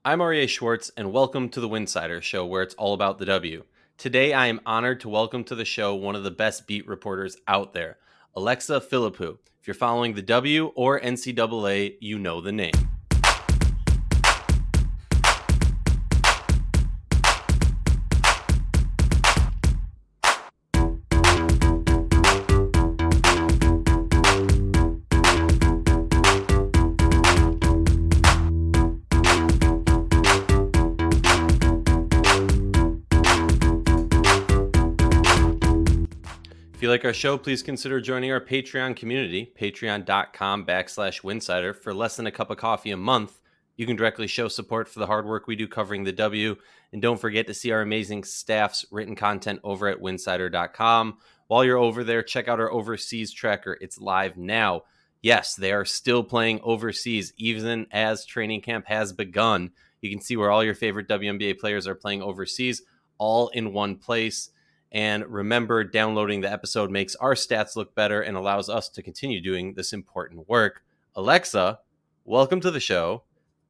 I'm Aryeh Schwartz, and welcome to the Winsidr show where it's all about the W. Today, I am honored to welcome to the show one of the best beat reporters out there, Alexa Philippou. If you're following the W or NCAA, you know the name. If you like our show, please consider joining our Patreon community, patreon.com/Winsidr. For less than a cup of coffee a month, you can directly show support for the hard work we do covering the W. And don't forget to see our amazing staff's written content over at winsidr.com. While you're over there, check out our overseas tracker. It's live now. Yes, they are still playing overseas, even as training camp has begun. You can see where all your favorite WNBA players are playing overseas, all in one place. And remember, downloading the episode makes our stats look better and allows us to continue doing this important work. Alexa, welcome to the show.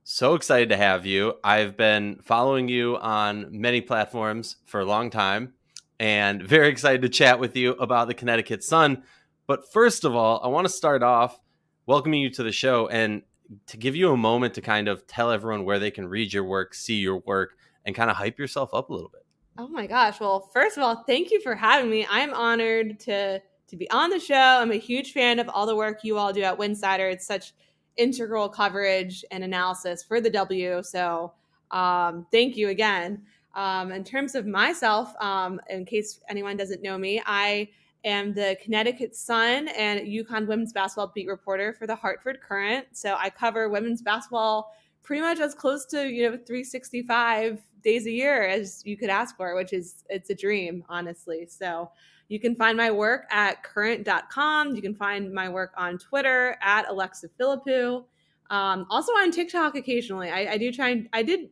So excited to have you. I've been following you on many platforms for a long time and very excited to chat with you about the Connecticut Sun. But first of all, I want to start off welcoming you to the show and to give you a moment to kind of tell everyone where they can read your work, see your work, and kind of hype yourself up a little bit. Oh my gosh. Well, first of all, thank you for having me. I'm honored to be on the show. I'm a huge fan of all the work you all do at Winsidr. It's such integral coverage and analysis for the W. So thank you again. In terms of myself, in case anyone doesn't know me, I am the Connecticut Sun and UConn women's basketball beat reporter for the Hartford Courant. So I cover women's basketball pretty much as close to 365 days a year as you could ask for, it's a dream, honestly. So you can find my work at current.com. You can find my work on Twitter at Alexa Philippou. Also on TikTok occasionally. I did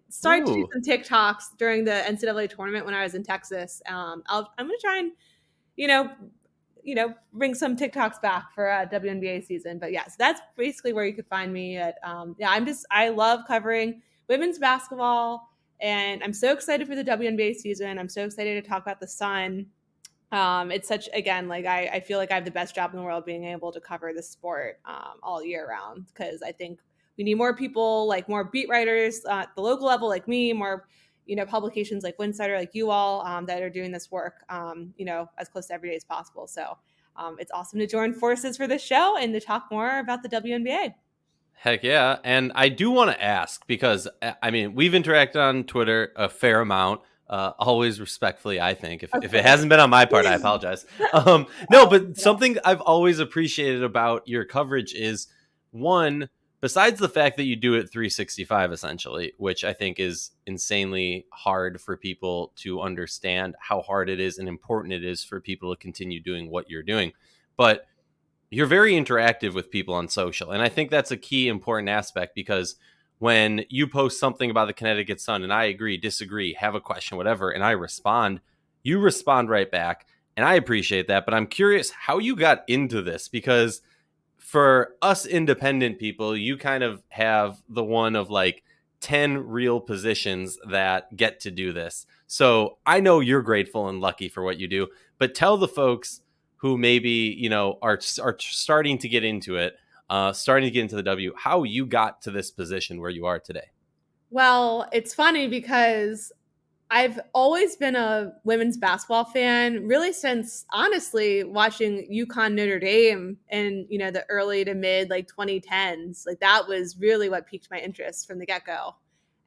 start to do some TikToks during the NCAA tournament when I was in Texas. I'm going to try and, bring some TikToks back for WNBA season. But yes, that's basically where you could find me at. I love covering women's basketball, and I'm so excited for the WNBA season. I'm so excited to talk about the Sun. It's such, again, I feel like I have the best job in the world being able to cover the sport all year round, because I think we need more people, like more beat writers at the local level like me, more publications like Winsidr, like you all, that are doing this work, as close to every day as possible. So it's awesome to join forces for this show and to talk more about the WNBA. Heck yeah. And I do want to ask, because, we've interacted on Twitter a fair amount, always respectfully, I think. If it hasn't been on my part, I apologize. No, but something I've always appreciated about your coverage is, one, besides the fact that you do it 365 essentially, which I think is insanely hard for people to understand how hard it is and important it is for people to continue doing what you're doing. But you're very interactive with people on social. And I think that's a key important aspect, because when you post something about the Connecticut Sun and I agree, disagree, have a question, whatever, and I respond, you respond right back. And I appreciate that. But I'm curious how you got into this, because for us independent people, you kind of have the one of like 10 real positions that get to do this. So I know you're grateful and lucky for what you do, but tell the folks who maybe, are starting to get into it, starting to get into the W, how you got to this position where you are today. Well, it's funny because I've always been a women's basketball fan, really since, honestly, watching UConn Notre Dame in, the early to mid 2010s. Like, that was really what piqued my interest from the get-go.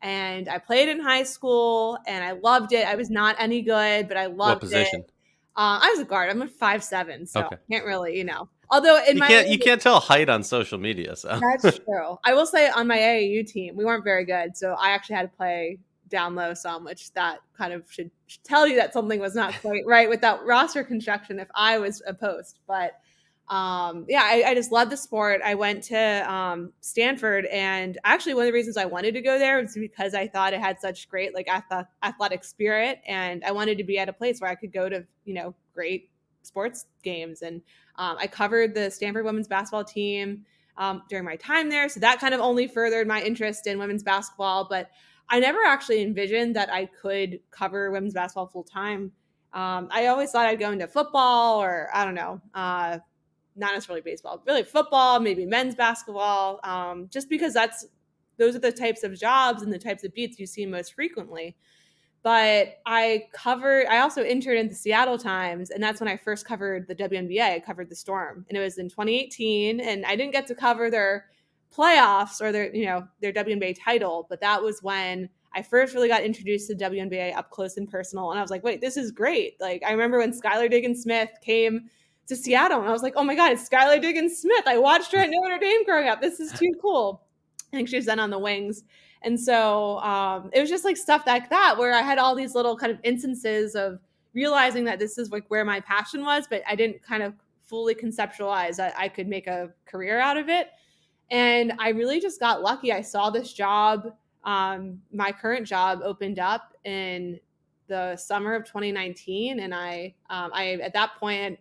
And I played in high school and I loved it. I was not any good, but I loved What position? it. I was a guard. I'm a 5'7", so okay. Can't really, Although you can't tell height on social media, so that's true. I will say on my AAU team, we weren't very good, so I actually had to play down low some, which that kind of should tell you that something was not quite right with that roster construction if I was a post. But I just love the sport. I went to Stanford, and actually one of the reasons I wanted to go there was because I thought it had such great athletic spirit, and I wanted to be at a place where I could go to great sports games. And I covered the Stanford women's basketball team during my time there, so that kind of only furthered my interest in women's basketball. But I never actually envisioned that I could cover women's basketball full time. I always thought I'd go into football, or I don't know, not necessarily baseball, really football, maybe men's basketball, just because those are the types of jobs and the types of beats you see most frequently. But I also interned at the Seattle Times, and that's when I first covered the WNBA. I covered the Storm, and it was in 2018, and I didn't get to cover their playoffs or their WNBA title, but that was when I first really got introduced to WNBA up close and personal, and I was like, wait, this is great. Like, I remember when Skylar Diggins-Smith came to Seattle, and I was like, oh my God, it's Skylar Diggins-Smith. I watched her at Notre Dame growing up. This is too cool. I think she was then on the wings. And so it was just like stuff like that, where I had all these little kind of instances of realizing that this is like where my passion was, but I didn't kind of fully conceptualize that I could make a career out of it. And I really just got lucky. I saw this job, my current job opened up in the summer of 2019. And I at that point,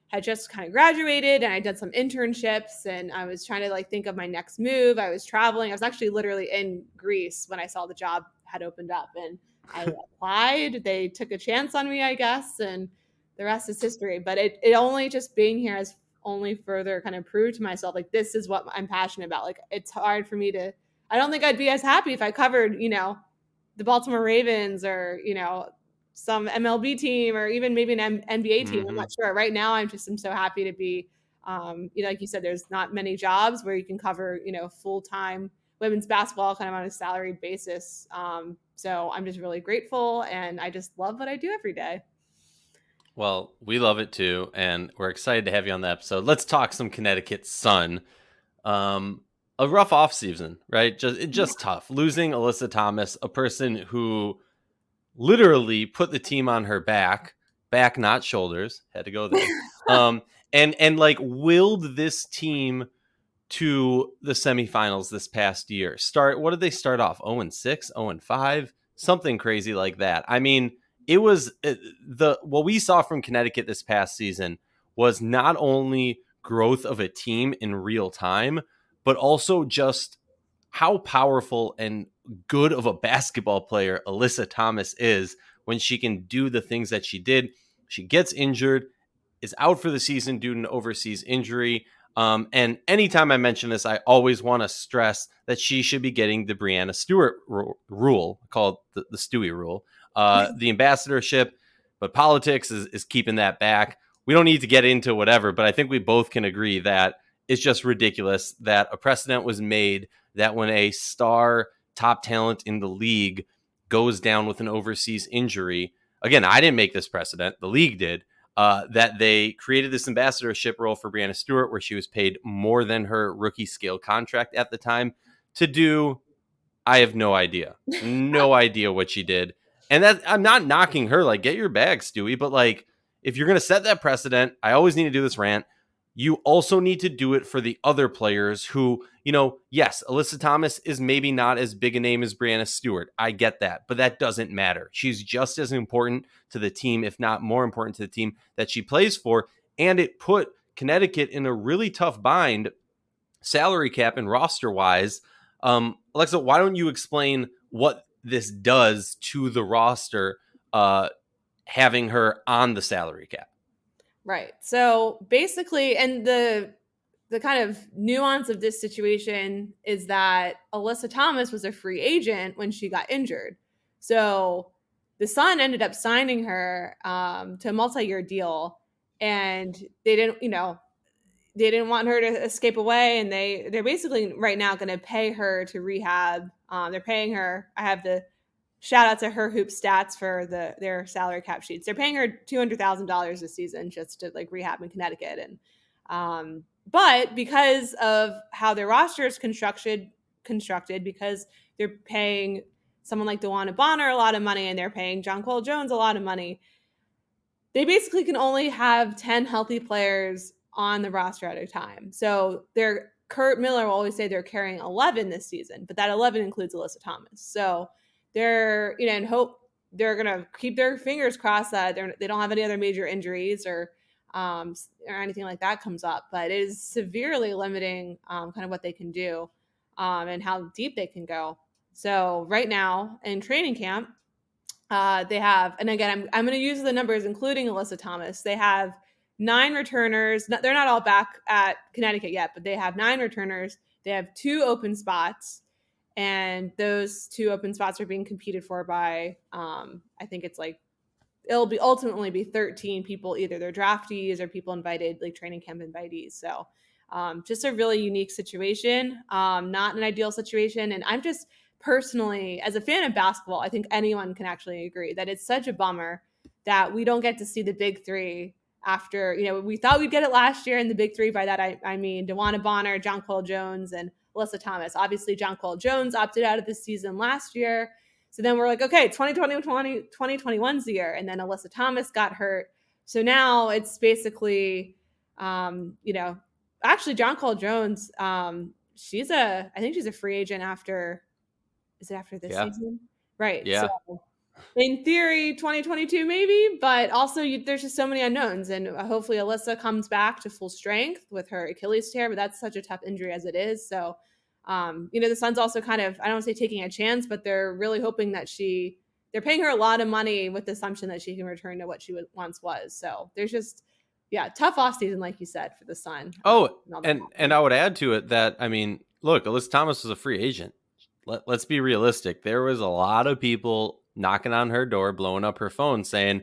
had just kind of graduated, and I did some internships, and I was trying to like think of my next move. I was traveling. I was actually literally in Greece when I saw the job had opened up, and I applied. They took a chance on me, I guess, and the rest is history. But it only just being here has only further kind of proved to myself, like, this is what I'm passionate about. Like, it's hard for me to, I don't think I'd be as happy if I covered, the Baltimore Ravens, or, some MLB team, or even maybe an NBA team. I'm not sure. Right now, I'm so happy to be, like you said, there's not many jobs where you can cover, full-time women's basketball kind of on a salaried basis. So I'm just really grateful, and I just love what I do every day. Well, we love it too, and we're excited to have you on the episode. Let's talk some Connecticut Sun. A rough offseason, right? Just tough. Losing Alyssa Thomas, a person who literally put the team on her back, not shoulders, had to go there. And like willed this team to the semifinals this past year. What did they start off? 0-6, 0-5, something crazy like that. I mean, it was what we saw from Connecticut this past season was not only growth of a team in real time, but also just how powerful and good of a basketball player Alyssa Thomas is when she can do the things that she did. She gets injured, is out for the season due to an overseas injury. And anytime I mention this, I always want to stress that she should be getting the Breanna Stewart rule, called the Stewie rule, the ambassadorship. But politics is keeping that back. We don't need to get into whatever, but I think we both can agree that it's just ridiculous that a precedent was made that when a star top talent in the league goes down with an overseas injury, again, I didn't make this precedent, the league did, that they created this ambassadorship role for Breanna Stewart, where she was paid more than her rookie scale contract at the time to do. I have no idea what she did. And that, I'm not knocking her, like, get your bag, Stewie, but like, if you're going to set that precedent, I always need to do this rant. You also need to do it for the other players who, yes, Alyssa Thomas is maybe not as big a name as Breanna Stewart. I get that, but that doesn't matter. She's just as important to the team, if not more important to the team that she plays for. And it put Connecticut in a really tough bind, salary cap and roster wise. Alexa, why don't you explain what this does to the roster, having her on the salary cap? Right. So basically, and the kind of nuance of this situation is that Alyssa Thomas was a free agent when she got injured. So the Sun ended up signing her to a multi-year deal, and they didn't want her to escape away, and they're basically right now going to pay her to rehab. They're paying her. I have the shout out to her hoop stats for their salary cap sheets. They're paying her $200,000 this season just to like rehab in Connecticut. And but because of how their roster is constructed, because they're paying someone like DeWanna Bonner a lot of money, and they're paying Jonquel Jones a lot of money, they basically can only have 10 healthy players on the roster at a time. So Kurt Miller will always say they're carrying 11 this season, but that 11 includes Alyssa Thomas. So they're, and hope they're going to keep their fingers crossed that they don't have any other major injuries or anything like that comes up. But it is severely limiting kind of what they can do and how deep they can go. So right now in training camp, they have, and again, I'm going to use the numbers, including Alyssa Thomas. They have 9 returners. They're not all back at Connecticut yet, but they have 9 returners. They have 2 open spots, and those 2 open spots are being competed for by, I think it's like, it'll be ultimately be 13 people, either they're draftees or people invited, like training camp invitees. So just a really unique situation, not an ideal situation. And I'm just personally, as a fan of basketball, I think anyone can actually agree that it's such a bummer that we don't get to see the big three after, we thought we'd get it last year. And the big three, by that, I mean, DeWanna Bonner, Jonquel Jones, and Alyssa Thomas. Obviously, Jonquel Jones opted out of the season last year. So then we're like, okay, 2021's the year. And then Alyssa Thomas got hurt. So now it's basically, actually Jonquel Jones, I think she's a free agent after, is it after this season? Right. Yeah. So in theory, 2022 maybe, but also there's just so many unknowns. And hopefully Alyssa comes back to full strength with her Achilles tear, but that's such a tough injury as it is. So the Suns also kind of, I don't want to say taking a chance, but they're really hoping that they're paying her a lot of money with the assumption that she can return to what she once was. So there's just, tough offseason, like you said, for the Sun. Oh, and I would add to it that, I mean, look, Alyssa Thomas was a free agent. Let's be realistic. There was a lot of people knocking on her door, blowing up her phone saying,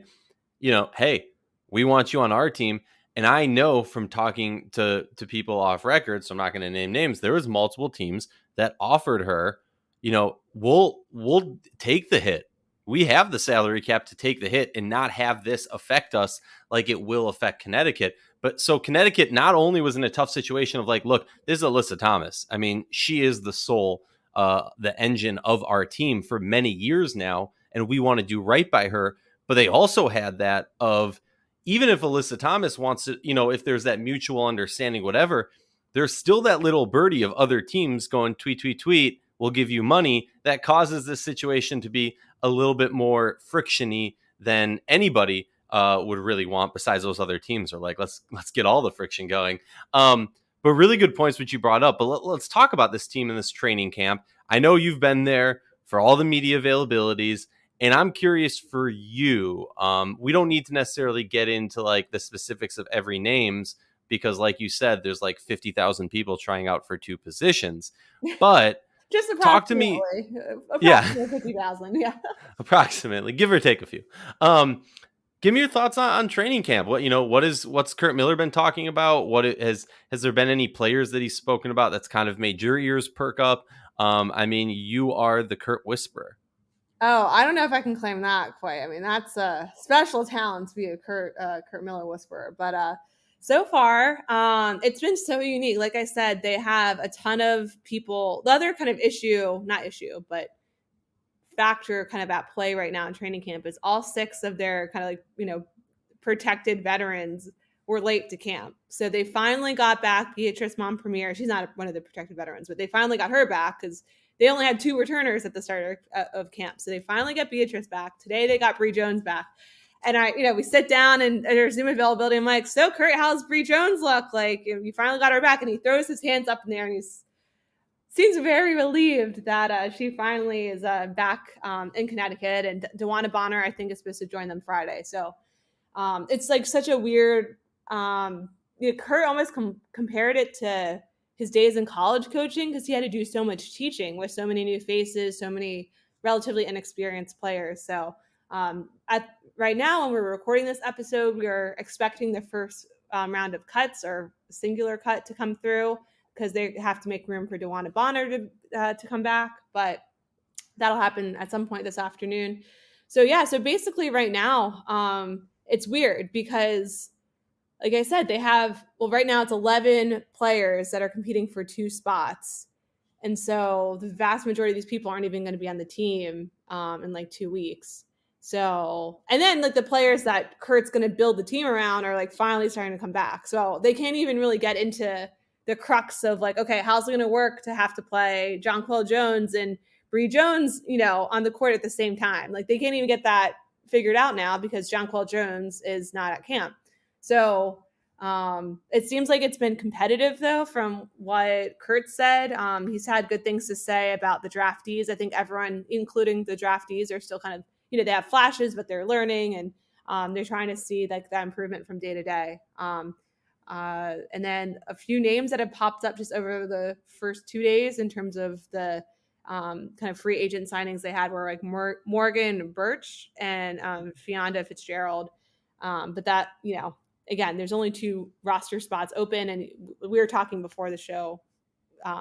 hey, we want you on our team. And I know from talking to people off record, so I'm not going to name names, there was multiple teams that offered her, we'll take the hit. We have the salary cap to take the hit and not have this affect us like it will affect Connecticut. But so Connecticut not only was in a tough situation of like, look, this is Alyssa Thomas. I mean, she is the soul, the engine of our team for many years now, and we want to do right by her. But they also had that of, even if Alyssa Thomas wants to, if there's that mutual understanding, whatever, there's still that little birdie of other teams going tweet, tweet, tweet, we'll give you money, that causes this situation to be a little bit more frictiony than anybody would really want, besides those other teams are like, let's get all the friction going. But really good points which you brought up. But let's talk about this team in this training camp. I know you've been there for all the media availabilities, and I'm curious for you. We don't need to necessarily get into like the specifics of every names, because like you said, there's like 50,000 people trying out for 2 positions. But just talk to me. Approximately 50,000. Yeah. Approximately, give or take a few. Give me your thoughts on training camp. What's Kurt Miller been talking about? Has there been any players that he's spoken about that's kind of made your ears perk up? I mean, you are the Kurt whisperer. Oh, I don't know if I can claim that quite. I mean, that's a special talent to be a Kurt Miller whisperer. But so far, it's been so unique. Like I said, they have a ton of people. The other kind of but factor kind of at play right now in training camp is all 6 of their kind of like, protected veterans were late to camp. So they finally got back Beatrice Montpremier. She's not one of the protected veterans, but they finally got her back because they only had 2 returners at the start of camp. So they finally got Beatrice back. Today they got Bree Jones back. And we sit down and there's Zoom availability. I'm like, so Kurt, how's Bree Jones look? Like, you finally got her back. And he throws his hands up in the air and he seems very relieved that she finally is back in Connecticut. And DeWanna Bonner, I think, is supposed to join them Friday. So it's like such a weird, Kurt almost compared it to his days in college coaching, because he had to do so much teaching with so many new faces, so many relatively inexperienced players. So right now, when we're recording this episode, we are expecting the first round of cuts, or singular cut, to come through, because they have to make room for DeWanna Bonner to come back. But that'll happen at some point this afternoon. So basically right now, it's weird because, like I said, they have, right now it's 11 players that are competing for 2 spots. And so the vast majority of these people aren't even going to be on the team in like 2 weeks. So, and then like the players that Kurt's going to build the team around are like finally starting to come back. So they can't even really get into the crux of like, okay, how's it going to work to have to play Jonquel Jones and Bree Jones, on the court at the same time? Like they can't even get that figured out now because Jonquel Jones is not at camp. So It seems like it's been competitive, though, from what Kurt said. He's had good things to say about the draftees. I think everyone, including the draftees, are still kind of, they have flashes, but they're learning, and they're trying to see like that improvement from day to day. And then a few names that have popped up just over the first 2 days in terms of the kind of free agent signings they had were like Morgan Birch and Fionda Fitzgerald. But that, again, there's only 2 roster spots open, and we were talking before the show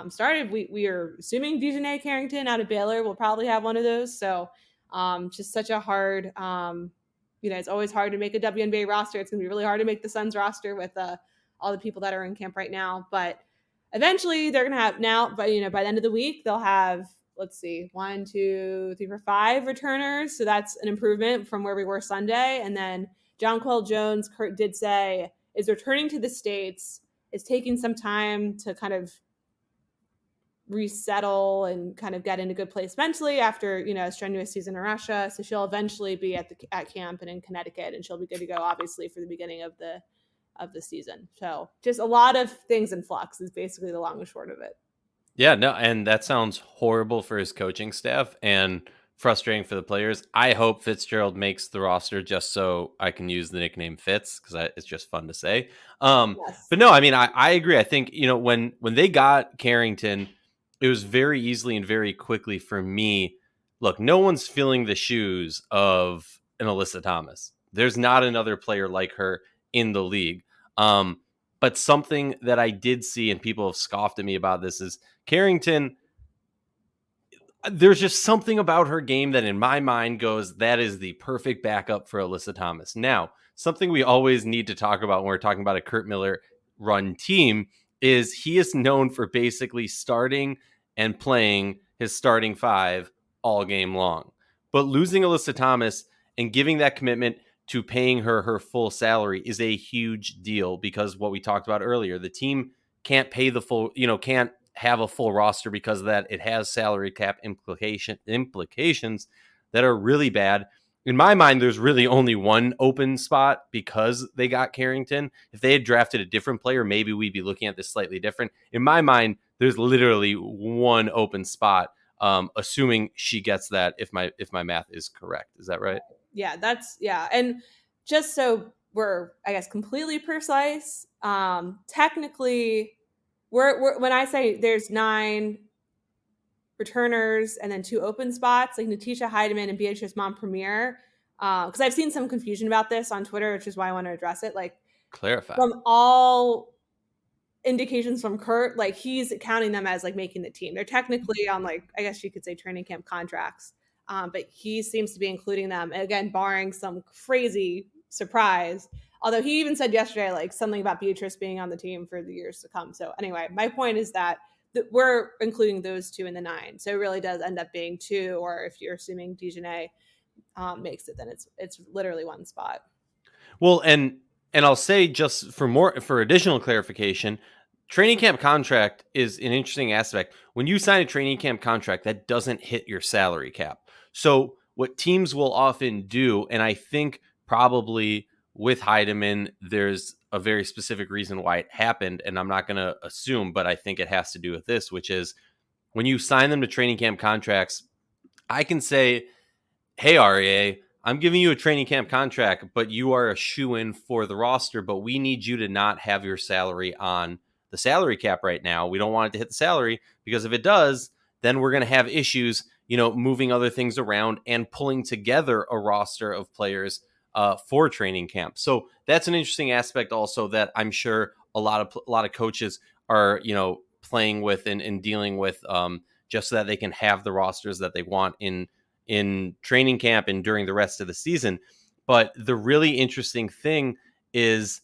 started. We are assuming Dejanay Carrington out of Baylor will probably have one of those. So just such a hard, it's always hard to make a WNBA roster. It's going to be really hard to make the Suns roster with all the people that are in camp right now. But eventually they're going to have now, but by the end of the week, they'll have, let's see, 1, 2, 3, 4, 5 returners. So that's an improvement from where we were Sunday. And then Jonquel Jones, Kurt did say, is returning to the States. It's taking some time to kind of resettle and kind of get in a good place mentally after a strenuous season in Russia. So she'll eventually be at camp and in Connecticut, and she'll be good to go, obviously, for the beginning of the season. So just a lot of things in flux is basically the long and short of it. Yeah, no, and that sounds horrible for his coaching staff and frustrating for the players. I hope Fitzgerald makes the roster just so I can use the nickname Fitz, because it's just fun to say. Yes. But no, I mean, I agree. I think, when they got Carrington, it was very easily and very quickly for me. Look, no one's filling the shoes of an Alyssa Thomas. There's not another player like her in the league. But something that I did see, and people have scoffed at me about this, is Carrington, there's just something about her game that in my mind goes, that is the perfect backup for Alyssa Thomas. Now, something we always need to talk about when we're talking about a Kurt Miller run team is he is known for basically starting and playing his starting 5 all game long. But losing Alyssa Thomas and giving that commitment to paying her full salary is a huge deal, because what we talked about earlier, the team can't pay the full, can't have a full roster because of that. It has salary cap implications that are really bad. In my mind, there's really only one open spot because they got Carrington. If they had drafted a different player, maybe we'd be looking at this slightly different. In my mind, there's literally one open spot, assuming she gets that, if my math is correct. Is that right? Yeah, and just so we're, I guess, completely precise, technically we're when I say there's 9 returners and then 2 open spots, like Natisha Heidemann and Beatrice Montpremier, because I've seen some confusion about this on Twitter, which is why I want to address it. Like, clarify. From all indications from Kurt, like, he's counting them as like making the team. They're technically on, like, I guess you could say, training camp contracts. But he seems to be including them, again, barring some crazy surprise. Although he even said yesterday, like, something about Beatrice being on the team for the years to come. So anyway, my point is that we're including those 2 in the 9. So it really does end up being 2, or if you're assuming Dejanay makes it, then it's literally 1 spot. Well, and I'll say, just for additional clarification, training camp contract is an interesting aspect. When you sign a training camp contract, that doesn't hit your salary cap. So what teams will often do, and I think probably with Heidemann, there's a very specific reason why it happened, and I'm not going to assume, but I think it has to do with this, which is when you sign them to training camp contracts, I can say, hey, Aryeh, I'm giving you a training camp contract, but you are a shoo-in for the roster, but we need you to not have your salary on the salary cap right now. We don't want it to hit the salary, because if it does, then we're going to have issues, moving other things around and pulling together a roster of players for training camp. So that's an interesting aspect also that I'm sure a lot of coaches are, playing with and dealing with, just so that they can have the rosters that they want in training camp and during the rest of the season. But the really interesting thing is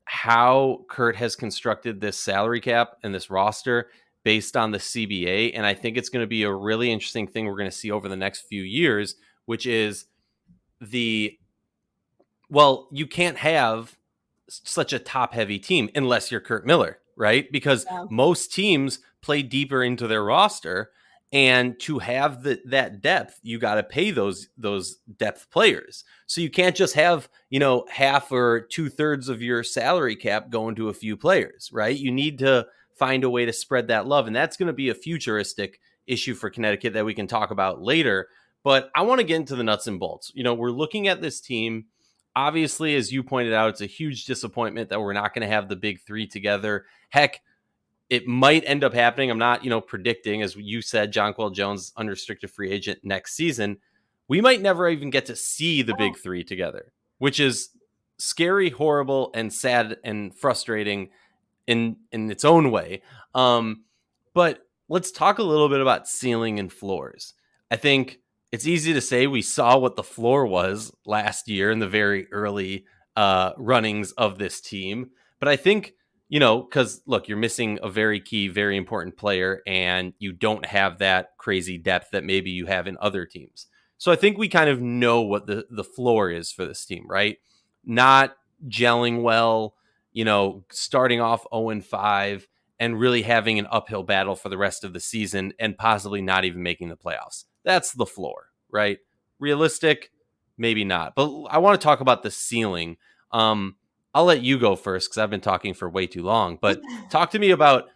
how Kurt has constructed this salary cap and this roster based on the CBA. And I think it's going to be a really interesting thing we're going to see over the next few years, which is you can't have such a top heavy team unless you're Kurt Miller, right? Because most teams play deeper into their roster. And to have that depth, you got to pay those depth players. So you can't just have, half or 2/3 of your salary cap going to a few players, right? You need to find a way to spread that love. And that's going to be a futuristic issue for Connecticut that we can talk about later. But I want to get into the nuts and bolts. We're looking at this team. Obviously, as you pointed out, it's a huge disappointment that we're not going to have the big three together. Heck, it might end up happening. I'm not, predicting, as you said, Jonquel Jones, unrestricted free agent next season. We might never even get to see the big three together, which is scary, horrible, and sad and frustrating in its own way. But let's talk a little bit about ceiling and floors. I think it's easy to say we saw what the floor was last year in the very early runnings of this team. But I think, because look, you're missing a very key, very important player, and you don't have that crazy depth that maybe you have in other teams. So I think we kind of know what the floor is for this team, right? Not gelling well, starting off 0-5 and really having an uphill battle for the rest of the season and possibly not even making the playoffs. That's the floor, right? Realistic, maybe not. But I want to talk about the ceiling. I'll let you go first because I've been talking for way too long. But talk to me about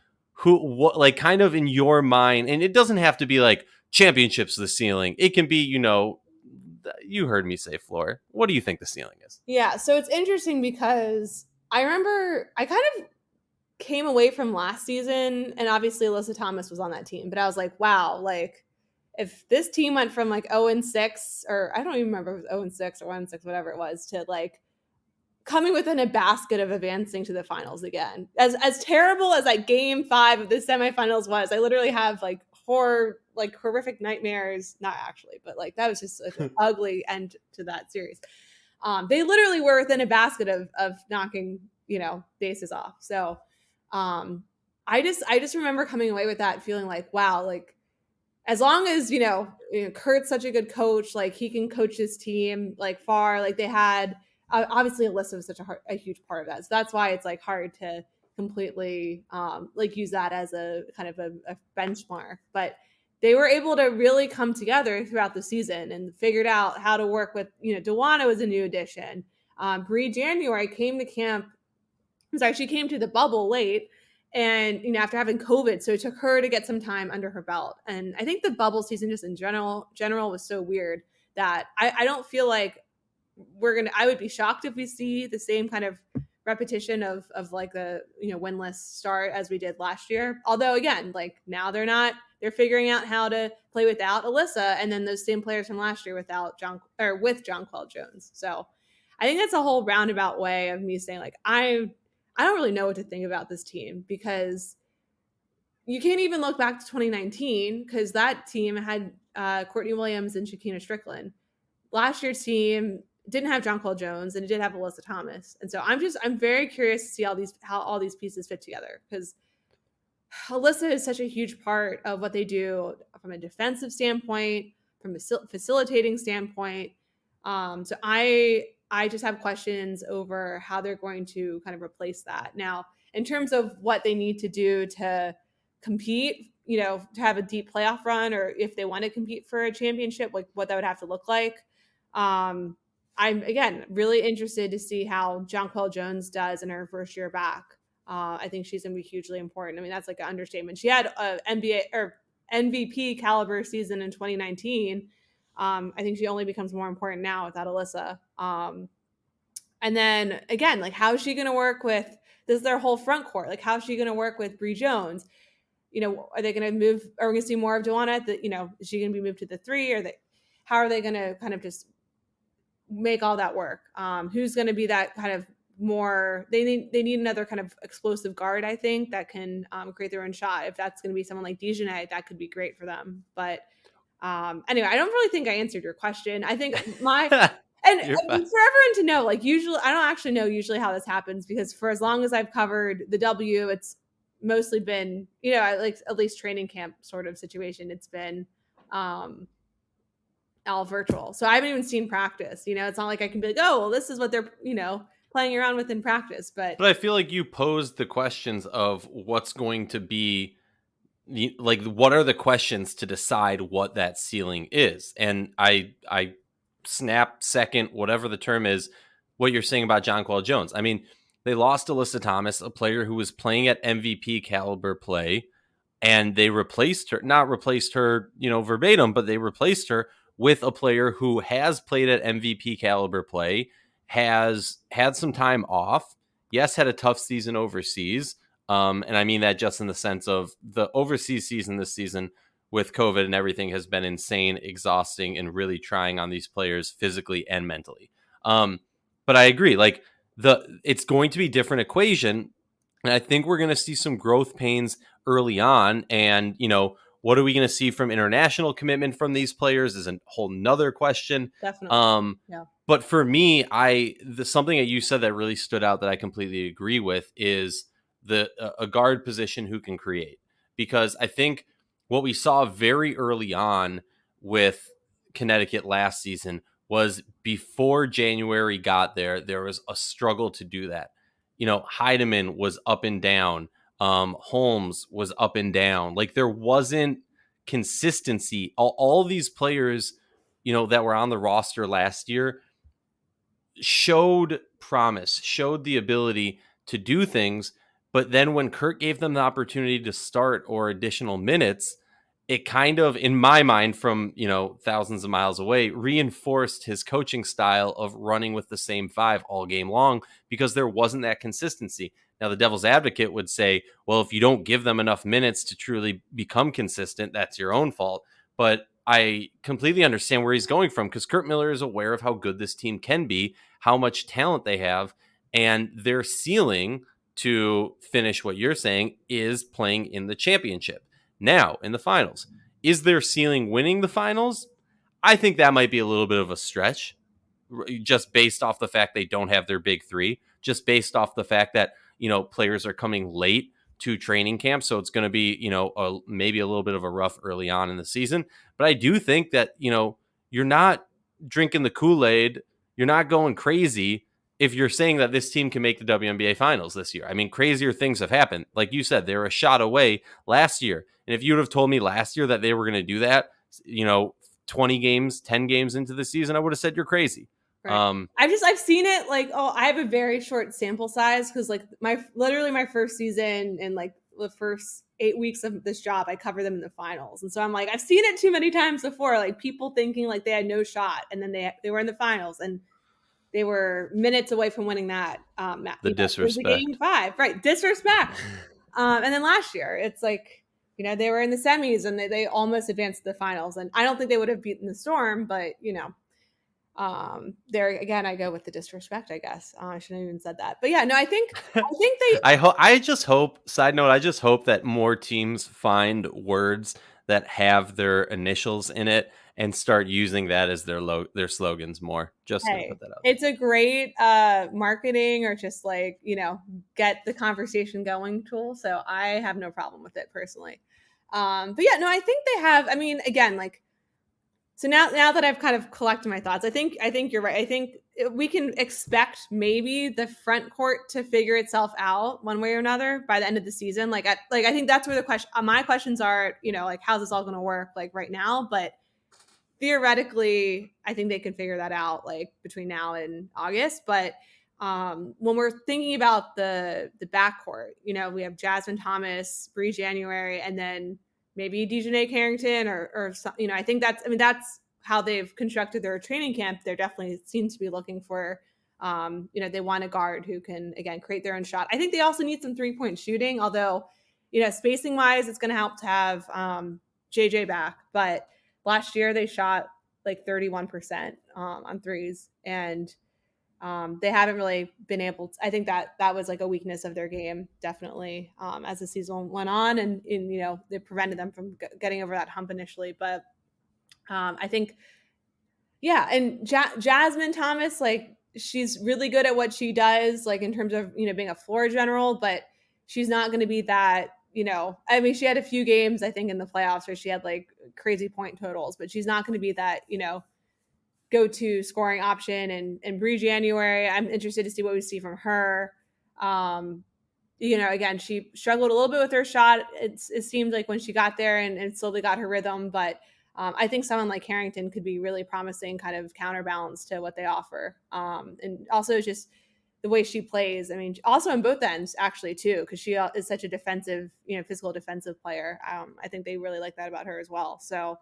what, like, kind of in your mind, and it doesn't have to be like championships the ceiling. It can be, you heard me say floor. What do you think the ceiling is? Yeah, so it's interesting because I remember I kind of came away from last season, and obviously Alyssa Thomas was on that team, but I was like, wow, like if this team went from like 0-6, or I don't even remember if it was 0-6 or 1-6, whatever it was, to like coming within a basket of advancing to the finals again. As terrible as like game 5 of the semifinals was, I literally have like horrific nightmares. Not actually, but like that was just an ugly end to that series. They literally were within a basket of knocking, bases off. So I just remember coming away with that feeling like, wow, like as long as, Kurt's such a good coach, like he can coach his team like far, like they had, obviously Alyssa was such a huge part of that. So that's why it's like hard to completely like use that as a kind of a benchmark. But they were able to really come together throughout the season and figured out how to work with, Dewana was a new addition. Bree January came to camp. She came to the bubble late and, after having COVID. So it took her to get some time under her belt. And I think the bubble season just in general was so weird that I don't feel like I would be shocked if we see the same kind of repetition of like the, winless start as we did last year. Although again, like now they're figuring out how to play without Alyssa and then those same players from last year with Jonquel Jones. So I think that's a whole roundabout way of me saying like, I don't really know what to think about this team because you can't even look back to 2019 because that team had Courtney Williams and Shakina Strickland. Last year's team didn't have Jonquel Jones and it did have Alyssa Thomas. And so I'm very curious to see how all these pieces fit together because Alyssa is such a huge part of what they do from a defensive standpoint, from a facilitating standpoint. So I just have questions over how they're going to kind of replace that. Now, in terms of what they need to do to compete, to have a deep playoff run, or if they want to compete for a championship, like what that would have to look like. I'm again really interested to see how Jonquel Jones does in her first year back. I think she's going to be hugely important. I mean, that's like an understatement. She had a NBA or MVP caliber season in 2019. I think she only becomes more important now without Alyssa. And then again, like how is she going to work with this is their whole front court? Like how is she going to work with Bree Jones? Are they going to move? Are we going to see more of Dewana at the, is she going to be moved to the 3? Or how are they going to kind of just make all that work? Who's going to be that kind of more? They need another kind of explosive guard, I think, that can create their own shot. If that's going to be someone like Dejanay, that could be great for them. But anyway, I don't really think I answered your question. I think and for everyone to know, like usually, I don't actually know usually how this happens because for as long as I've covered the W, it's mostly been, like at least training camp sort of situation. It's been all virtual. So I haven't even seen practice. It's not like I can be like, oh, well, this is what they're, playing around with in practice. But I feel like you posed the questions of what's going to be like what are the questions to decide what that ceiling is? And I snap second, whatever the term is, what you're saying about Jonquel Jones. I mean, they lost Alyssa Thomas, a player who was playing at MVP caliber play, and they replaced her, not replaced her, verbatim, but they replaced her with a player who has played at MVP caliber play, has had some time off, yes, had a tough season overseas. And I mean that just in the sense of the overseas season this season with COVID and everything has been insane, exhausting, and really trying on these players physically and mentally. But I agree, like it's going to be a different equation. And I think we're going to see some growth pains early on. And, what are we going to see from international commitment from these players is a whole nother question. Definitely. Um, Yeah. but for me, something that you said that really stood out that I completely agree with is a guard position who can create. Because I think what we saw very early on with Connecticut last season was before January got there was a struggle to do that. Heidemann was up and down. Holmes was up and down. Like there wasn't consistency. All these players, that were on the roster last year showed promise, showed the ability to do things. But then when Kurt gave them the opportunity to start or additional minutes, it kind of, in my mind, from, thousands of miles away, reinforced his coaching style of running with the same five all game long because there wasn't that consistency. Now, the devil's advocate would say, well, if you don't give them enough minutes to truly become consistent, that's your own fault. But I completely understand where he's going from because Kurt Miller is aware of how good this team can be, how much talent they have, and their ceiling to finish what you're saying is playing in the championship. Now, in the finals, is their ceiling winning the finals? I think that might be a little bit of a stretch, just based off the fact they don't have their big three, just based off the fact that, players are coming late to training camp. So it's going to be, maybe a little bit of a rough early on in the season. But I do think that, you're not drinking the Kool-Aid, you're not going crazy if you're saying that this team can make the WNBA finals this year. I mean, crazier things have happened. Like you said, they were a shot away last year. And if you would have told me last year that they were going to do that, 20 games, 10 games into the season, I would have said you're crazy. Right. I've seen it like, I have a very short sample size because like literally my first season and like the first 8 weeks of this job, I cover them in the finals. And so I'm like, I've seen it too many times before, like people thinking like they had no shot and then they were in the finals and they were minutes away from winning that. The disrespect. It was Game 5, right? Disrespect. And then last year, it's like, they were in the semis and they almost advanced to the finals. And I don't think they would have beaten the Storm, but there again, I go with the disrespect, I guess. I shouldn't have even said that. But yeah, no, I think they I just hope, side note, I just hope that more teams find words that have their initials in it and start using that as their slogans more. Just to put that out. It's a great marketing or just like, get the conversation going tool. So I have no problem with it personally. But yeah, no, I think they have, I mean, again, like, so now that I've kind of collected my thoughts, I think you're right. I think we can expect maybe the front court to figure itself out one way or another by the end of the season. Like I think that's where the question, my questions are, like how's this all going to work like right now? But theoretically, I think they can figure that out like between now and August. But when we're thinking about the backcourt, we have Jasmine Thomas, Bree January, and then maybe Dejanay Carrington or I think that's how they've constructed their training camp. They definitely seem to be looking for, they want a guard who can, again, create their own shot. I think they also need some 3-point shooting, although, spacing wise, it's going to help to have JJ back. But last year they shot like 31% on threes and they haven't really been able to, I think that was like a weakness of their game, definitely, as the season went on and they prevented them from getting over that hump initially. But I think, yeah. And Jasmine Thomas, like she's really good at what she does, like in terms of, being a floor general, but she's not going to be that, I mean, she had a few games, I think in the playoffs where she had like crazy point totals, but she's not going to be that, go-to scoring option. And Bree January, I'm interested to see what we see from her. again, she struggled a little bit with her shot. It seemed like when she got there and slowly got her rhythm, but I think someone like Harrington could be really promising, kind of counterbalance to what they offer. And also just the way she plays. I mean, also on both ends actually too, because she is such a defensive, physical defensive player. I think they really like that about her as well. So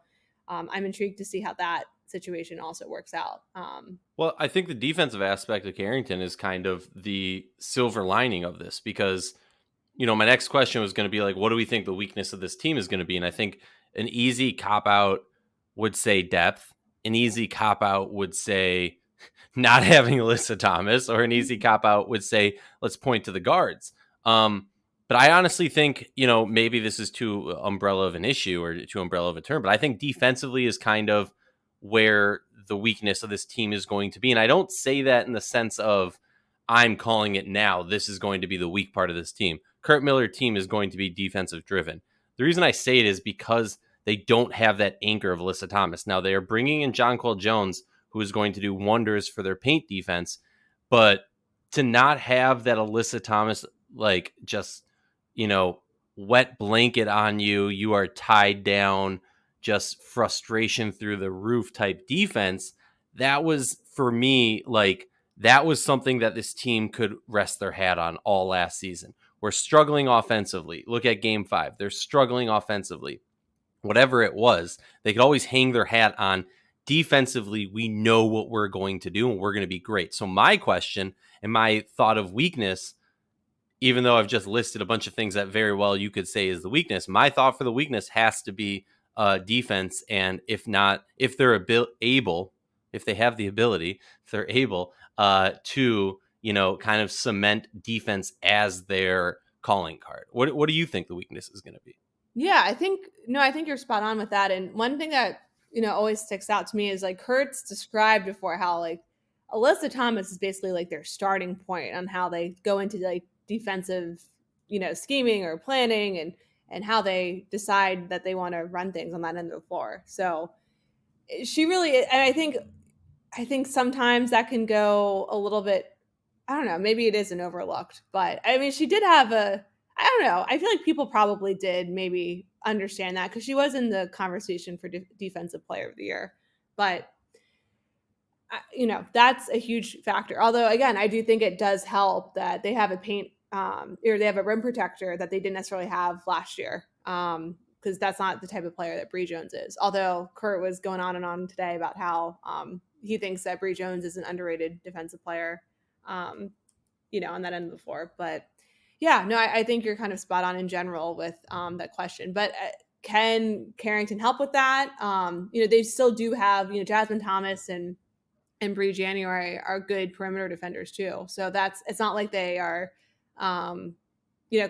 I'm intrigued to see how that situation also works out. Well, I think the defensive aspect of Carrington is kind of the silver lining of this because, my next question was going to be like, what do we think the weakness of this team is going to be? And I think an easy cop out would say depth. An easy cop out would say not having Alyssa Thomas, or an easy cop out would say, let's point to the guards. But I honestly think, maybe this is too umbrella of an issue or too umbrella of a term, but I think defensively is kind of where the weakness of this team is going to be. And I don't say that in the sense of I'm calling it now. This is going to be the weak part of this team. Kurt Miller team is going to be defensive driven. The reason I say it is because they don't have that anchor of Alyssa Thomas. Now they are bringing in Jonquel Jones, who is going to do wonders for their paint defense, but to not have that Alyssa Thomas, like just, wet blanket on you, you are tied down, just frustration through the roof type defense. That was for me, like, that was something that this team could rest their hat on all last season. We're struggling offensively. Look at game 5. They're struggling offensively. Whatever it was, they could always hang their hat on defensively. We know what we're going to do and we're going to be great. So my question and my thought of weakness, even though I've just listed a bunch of things that very well you could say is the weakness, my thought for the weakness has to be defense. And if not, if they're able, if they have the ability, if they're able to, kind of cement defense as their calling card. What do you think the weakness is going to be? Yeah, I think you're spot on with that. And one thing that always sticks out to me is like Kurt's described before how like Alyssa Thomas is basically like their starting point on how they go into like defensive, scheming or planning and how they decide that they want to run things on that end of the floor. So she really, and I think sometimes that can go a little bit, I don't know, maybe it isn't overlooked, but I mean, she did have I don't know, I feel like people probably did maybe understand that because she was in the conversation for defensive player of the year. But, that's a huge factor. Although, again, I do think it does help that they have a paint or they have a rim protector that they didn't necessarily have last year. Because that's not the type of player that Bree Jones is. Although Kurt was going on and on today about how he thinks that Bree Jones is an underrated defensive player, on that end of the floor. But yeah, no, I think you're kind of spot on in general with that question. But can Carrington help with that? They still do have, Jasmine Thomas and Bree January are good perimeter defenders too. So it's not like they are,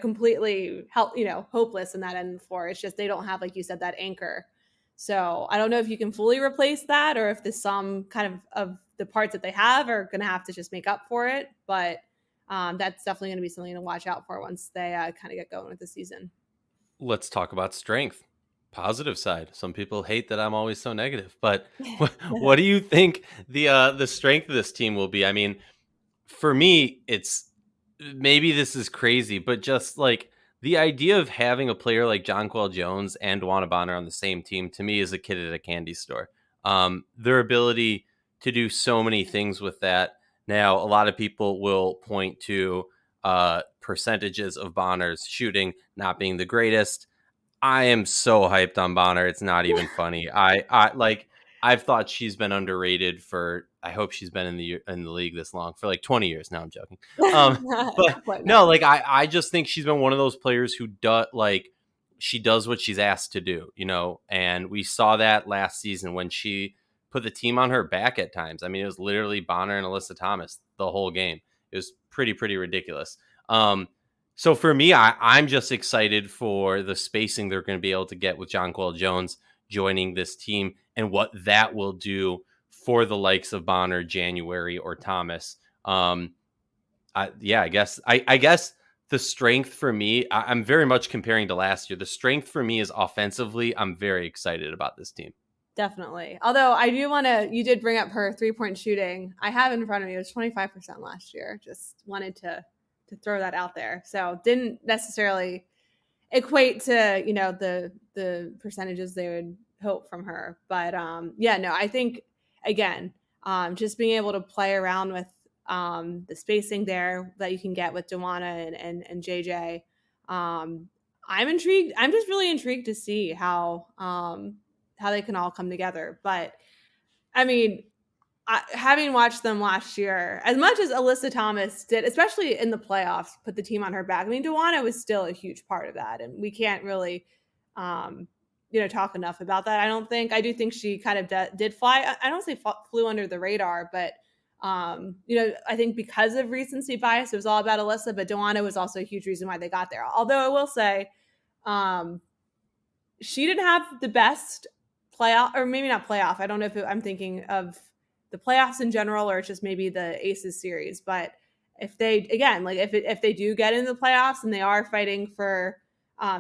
completely hopeless in that end of the floor. It's just they don't have, like you said, that anchor. So I don't know if you can fully replace that or if there's some kind of the parts that they have are going to have to just make up for it. But that's definitely going to be something to watch out for once they kind of get going with the season. Let's talk about strength. Positive side. Some people hate that I'm always so negative, but what do you think the strength of this team will be? I mean, for me, it's maybe this is crazy, but just like the idea of having a player like Jonquel Jones and Dwana Bonner on the same team to me is a kid at a candy store. Their ability to do so many things with that. Now, a lot of people will point to percentages of Bonner's shooting not being the greatest. I am so hyped on Bonner. It's not even funny. I like. I've thought she's been underrated for. I hope she's been in the league this long for like 20 years. Now I'm joking. But no, like I just think she's been one of those players who she does what she's asked to do, and we saw that last season when she put the team on her back at times. I mean, it was literally Bonner and Alyssa Thomas the whole game. It was pretty ridiculous. So for me, I'm just excited for the spacing they're going to be able to get with Jonquel Jones joining this team and what that will do for the likes of Bonner, January, or Thomas. I guess the strength for me, I'm very much comparing to last year. The strength for me is offensively. I'm very excited about this team. Definitely. Although I do want to, you did bring up her 3-point shooting. I have in front of me, it was 25% last year. Just wanted to throw that out there. So didn't necessarily equate to, you know, the percentages they would hope from her. But yeah, no, I think again, just being able to play around with the spacing there that you can get with Dawana and JJ. I'm intrigued. I'm just really intrigued to see how they can all come together. But I mean, having watched them last year, as much as Alyssa Thomas did, especially in the playoffs, put the team on her back. I mean, Dawana was still a huge part of that, and we can't really, um, you know, talk enough about that. I don't think. I do think she kind of did fly. I don't say flew under the radar, but you know, I think because of recency bias, it was all about Alyssa, but Dawana was also a huge reason why they got there. Although I will say, um, she didn't have the best playoff, or maybe not playoff. I don't know if I'm thinking of the playoffs in general, or it's just maybe the Aces series. But if they, again, like if they do get into the playoffs and they are fighting for,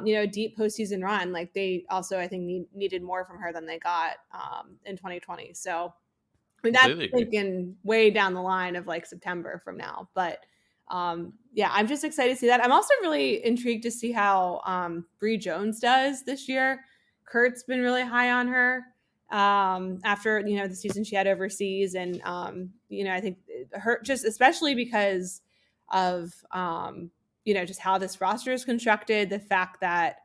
you know, a deep postseason run, like they also, I think, needed more from her than they got in 2020. So I mean, that's Completely agree. thinking way down the line of like September from now. But yeah, I'm just excited to see that. I'm also really intrigued to see how Bree Jones does this year. Kurt's been really high on her after, you know, the season she had overseas. And, you know, I think her just especially because of, you know, just how this roster is constructed, the fact that,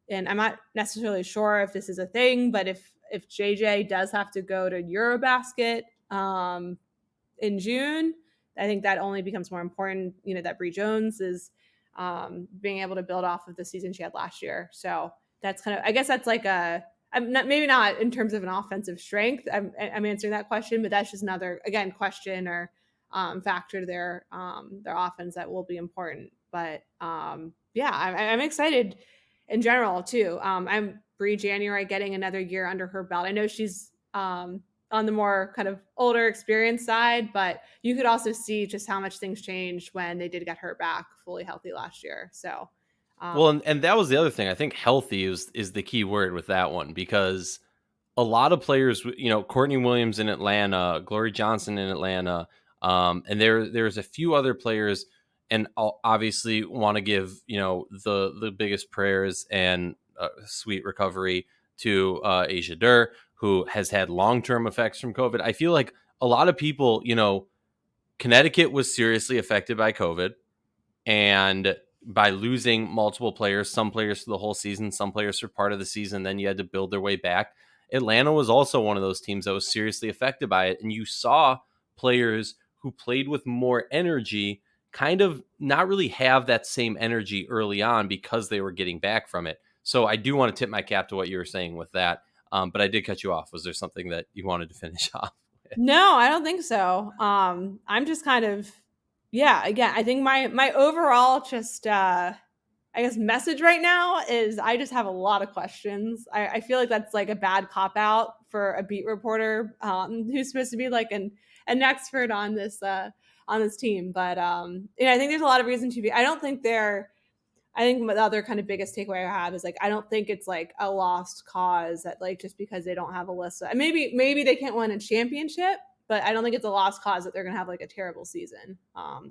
and I'm not necessarily sure if this is a thing, but if JJ does have to go to Eurobasket in June, I think that only becomes more important. You know, that Bree Jones is being able to build off of the season she had last year. So that's kind of, I guess that's like a, I'm not, maybe not in terms of an offensive strength. I'm answering that question, but that's just another, again, question or factor to their offense that will be important. But yeah, I'm excited in general too. I'm Bree January getting another year under her belt. I know she's on the more kind of older experience side, but you could also see just how much things changed when they did get her back fully healthy last year. So, Well, and that was the other thing. I think healthy is the key word with that one, because a lot of players, you know, Courtney Williams in Atlanta, Glory Johnson in Atlanta, and there's a few other players, and I'll obviously want to give, you know, the biggest prayers and sweet recovery to Asia Dur, who has had long-term effects from COVID. I feel like a lot of people, you know, Connecticut was seriously affected by COVID, and by losing multiple players, some players for the whole season, some players for part of the season, then you had to build their way back. Atlanta was also one of those teams that was seriously affected by it. And you saw players who played with more energy kind of not really have that same energy early on because they were getting back from it. So I do want to tip my cap to what you were saying with that. But I did cut you off. Was there something that you wanted to finish off with? no, I don't think so. I'm just kind of, yeah, again, I think my overall just I guess message right now is I just have a lot of questions. I feel like that's like a bad cop out for a beat reporter who's supposed to be like an expert on this team. But you know, I think there's a lot of reason to be. I don't think they're. I think the other kind of biggest takeaway I have is like I don't think it's like a lost cause that like just because they don't have Alyssa and maybe they can't win a championship, but I don't think it's a lost cause that they're gonna have like a terrible season.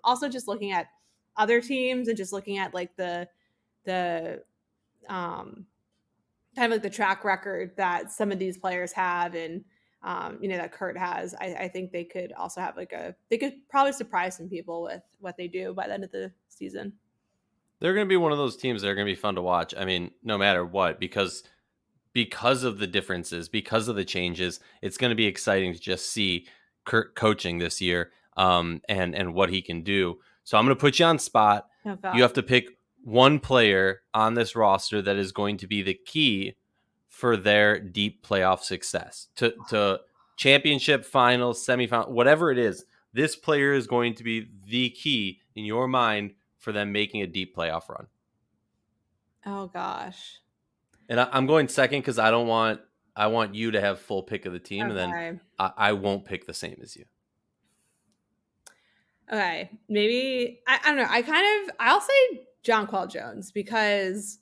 Also, just looking at other teams and just looking at like the kind of like the track record that some of these players have and you know that Kurt has, I think they could also have like they could probably surprise some people with what they do by the end of the season. They're going to be one of those teams that are going to be fun to watch. I mean, no matter what, because of the differences, because of the changes, it's going to be exciting to just see Kurt coaching this year, and what he can do. So I'm going to put you on spot. Oh You God. have to pick one player on this roster that is going to be the key for their deep playoff success to championship finals, semifinal, whatever it is. This player is going to be the key in your mind for them making a deep playoff run. Oh gosh. And I'm going second because I want you to have full pick of the team, and then Okay. I won't pick the same as you. Okay. Maybe I don't know. I'll say Jonquel Jones because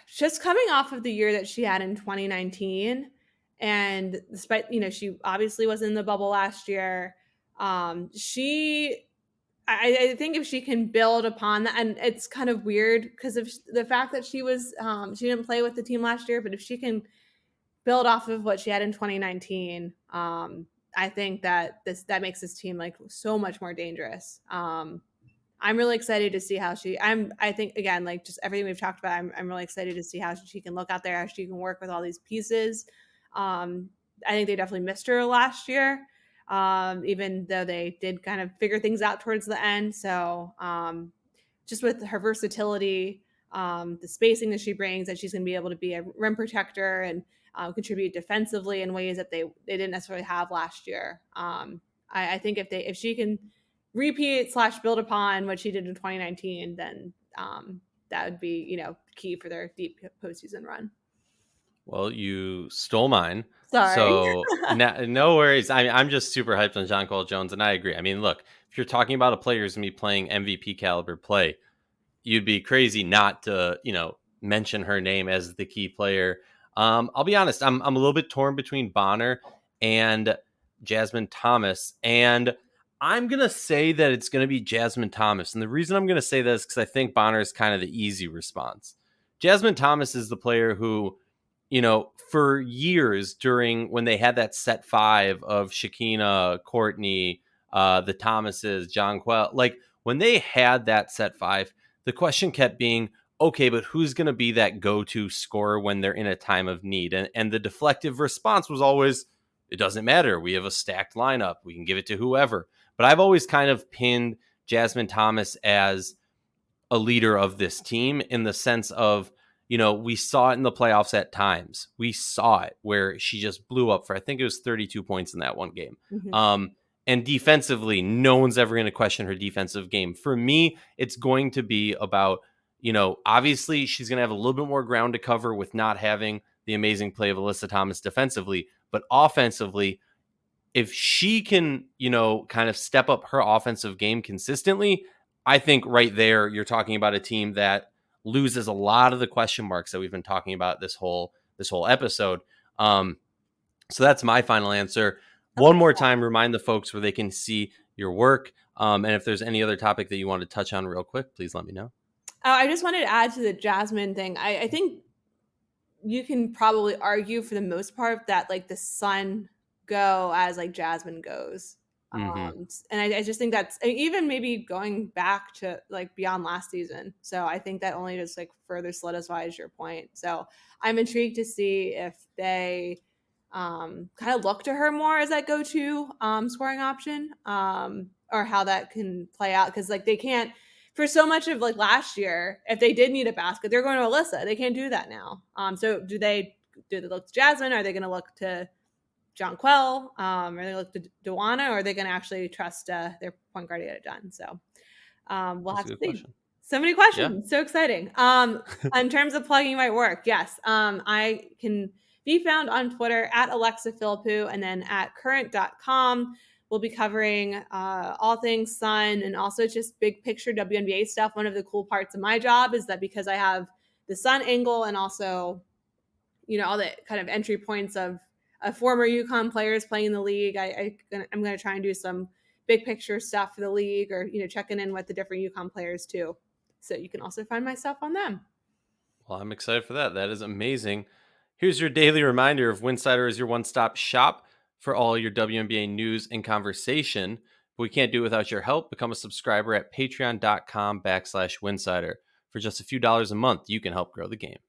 just coming off of the year that she had in 2019, and despite, you know, she obviously was in the bubble last year, she I think if she can build upon that, and it's kind of weird because of the fact that she didn't play with the team last year, but if she can build off of what she had in 2019, I think that that makes this team like so much more dangerous. I'm really excited to see how I think again, like just everything we've talked about, I'm really excited to see how she can look out there, how she can work with all these pieces. I think they definitely missed her last year, even though they did kind of figure things out towards the end. So just with her versatility, the spacing that she brings, that she's going to be able to be a rim protector and contribute defensively in ways that they didn't necessarily have last year. I think if she can repeat / build upon what she did in 2019, then that would be key for their deep postseason run. Well, you stole mine. Sorry. So no worries. I'm just super hyped on Jonquel Jones, and I agree. I mean, look, if you're talking about a player who's going to be playing MVP caliber play, you'd be crazy not to, mention her name as the key player. I'll be honest, I'm a little bit torn between Bonner and Jasmine Thomas, and I'm gonna say that it's gonna be Jasmine Thomas. And the reason I'm gonna say that is because I think Bonner is kind of the easy response. Jasmine Thomas is the player who, for years during when they had that set five of Shakina, Courtney, the Thomases, Jonquel, like when they had that set five, the question kept being, okay, but who's going to be that go-to scorer when they're in a time of need? And the deflective response was always, it doesn't matter. We have a stacked lineup. We can give it to whoever. But I've always kind of pinned Jasmine Thomas as a leader of this team in the sense of, we saw it in the playoffs at times. We saw it where she just blew up for, I think it was 32 points in that one game. Mm-hmm. And defensively, no one's ever going to question her defensive game. For me, it's going to be about, obviously she's going to have a little bit more ground to cover with not having the amazing play of Alyssa Thomas defensively, but offensively, if she can, kind of step up her offensive game consistently, I think right there, you're talking about a team that loses a lot of the question marks that we've been talking about this whole episode. So that's my final answer. One more time, remind the folks where they can see your work. And if there's any other topic that you want to touch on real quick, please let me know. I just wanted to add to the Jasmine thing. I think you can probably argue for the most part that like the Sun go as like Jasmine goes. Mm-hmm. And I just think that's even maybe going back to like beyond last season. So I think that only just like further solidifies your point. So I'm intrigued to see if they kind of look to her more as that go-to scoring option, or how that can play out. Because like they can't, for so much of like last year, if they did need a basket, they're going to Alyssa. They can't do that now. So do they look to Jasmine? Are they going to look to Jonquel? Are they look to Duana? Or are they going to actually trust their point guard to get it done? So we'll That's have to see. question. So many questions. So exciting. In terms of plugging my work, yes. I can be found on Twitter at Alexa Philippou and then at current.com. We'll be covering all things Sun and also just big picture WNBA stuff. One of the cool parts of my job is that because I have the Sun angle and also, all the kind of entry points of former UConn players playing in the league, I'm going to try and do some big picture stuff for the league, or, checking in with the different UConn players too. So you can also find my stuff on them. Well, I'm excited for that. That is amazing. Here's your daily reminder of Winsidr is your one-stop shop for all your WNBA news and conversation. But we can't do it without your help. Become a subscriber at patreon.com/Winsidr. For just a few dollars a month, you can help grow the game.